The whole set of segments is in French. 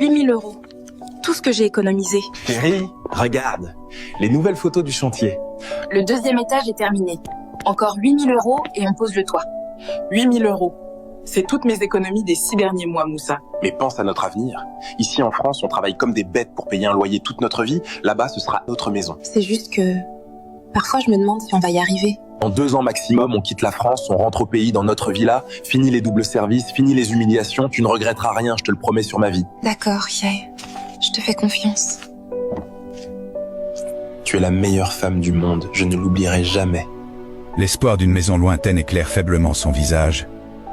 8 000 €. Tout ce que j'ai économisé. Chérie, regarde, les nouvelles photos du chantier. Le deuxième étage est terminé. Encore 8 000 € et on pose le toit. 8 000 €. C'est toutes mes économies des 6 derniers mois, Moussa. Mais pense à notre avenir. Ici en France, on travaille comme des bêtes pour payer un loyer toute notre vie. Là-bas, ce sera notre maison. C'est juste que... Parfois, je me demande si on va y arriver. En 2 ans maximum, on quitte la France, on rentre au pays dans notre villa, fini les doubles services, fini les humiliations, tu ne regretteras rien, je te le promets sur ma vie. D'accord, Yael. Je te fais confiance. Tu es la meilleure femme du monde, je ne l'oublierai jamais. L'espoir d'une maison lointaine éclaire faiblement son visage,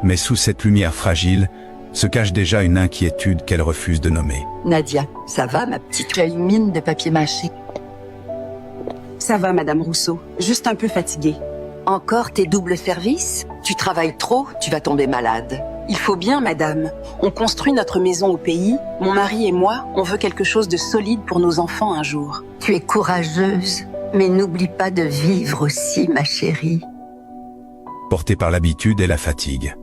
mais sous cette lumière fragile se cache déjà une inquiétude qu'elle refuse de nommer. Nadia, ça va, ma petite? Tu as une mine de papier mâché. Ça va, Madame Rousseau. Juste un peu fatiguée. Encore tes doubles services? Tu travailles trop, tu vas tomber malade. Il faut bien, Madame. On construit notre maison au pays. Mon mari et moi, on veut quelque chose de solide pour nos enfants un jour. Tu es courageuse, mais n'oublie pas de vivre aussi, ma chérie. Porté par l'habitude et la fatigue.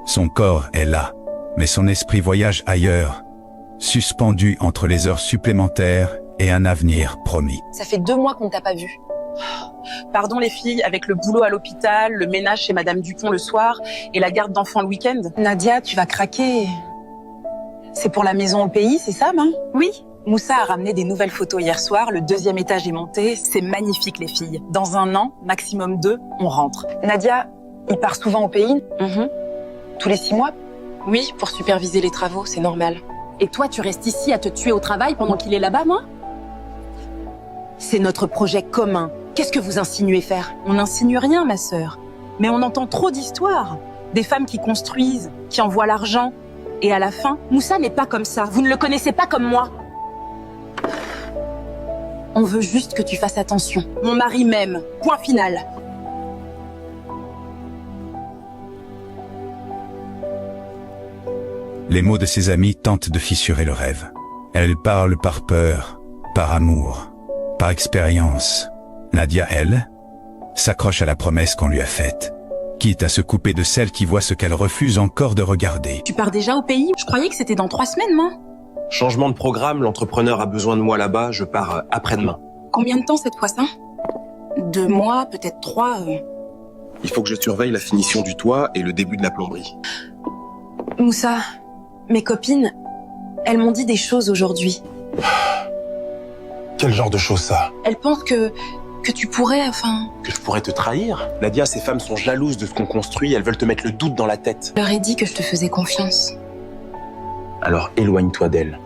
Son corps est là, mais son esprit voyage ailleurs, suspendu entre les heures supplémentaires et un avenir promis. Ça fait 2 mois qu'on t'a pas vu. Pardon les filles, avec le boulot à l'hôpital, le ménage chez Madame Dupont le soir et la garde d'enfants le week-end. Nadia, tu vas craquer. C'est pour la maison au pays, c'est ça, maman? Oui. Moussa a ramené des nouvelles photos hier soir. Le 2e étage est monté. C'est magnifique, les filles. Dans 1 an, maximum 2, on rentre. Nadia, il part souvent au pays? Tous les 6 mois? Oui, pour superviser les travaux, c'est normal. Et toi, tu restes ici à te tuer au travail pendant qu'il est là-bas, moi? C'est notre projet commun. Qu'est-ce que vous insinuez faire? On n'insinue rien, ma sœur. Mais on entend trop d'histoires. Des femmes qui construisent, qui envoient l'argent. Et à la fin, Moussa n'est pas comme ça. Vous ne le connaissez pas comme moi. On veut juste que tu fasses attention. mon mari m'aime. Point final. Les mots de ses amis tentent de fissurer le rêve. Elle parle par peur, par amour, par expérience. Nadia, elle, s'accroche à la promesse qu'on lui a faite, quitte à se couper de celle qui voit ce qu'elle refuse encore de regarder. Tu pars déjà au pays? Je croyais que c'était dans 3 semaines, moi. Changement de programme, l'entrepreneur a besoin de moi là-bas, je pars après-demain. Combien de temps cette fois ça? 2 mois, peut-être 3. Il faut que je surveille la finition du toit et le début de la plomberie. Moussa, mes copines, elles m'ont dit des choses aujourd'hui. Quel genre de chose ça? Elles pensent que tu pourrais, Que je pourrais te trahir? Nadia, ces femmes sont jalouses de ce qu'on construit, elles veulent te mettre le doute dans la tête. Je leur ai dit que je te faisais confiance. Alors éloigne-toi d'elles.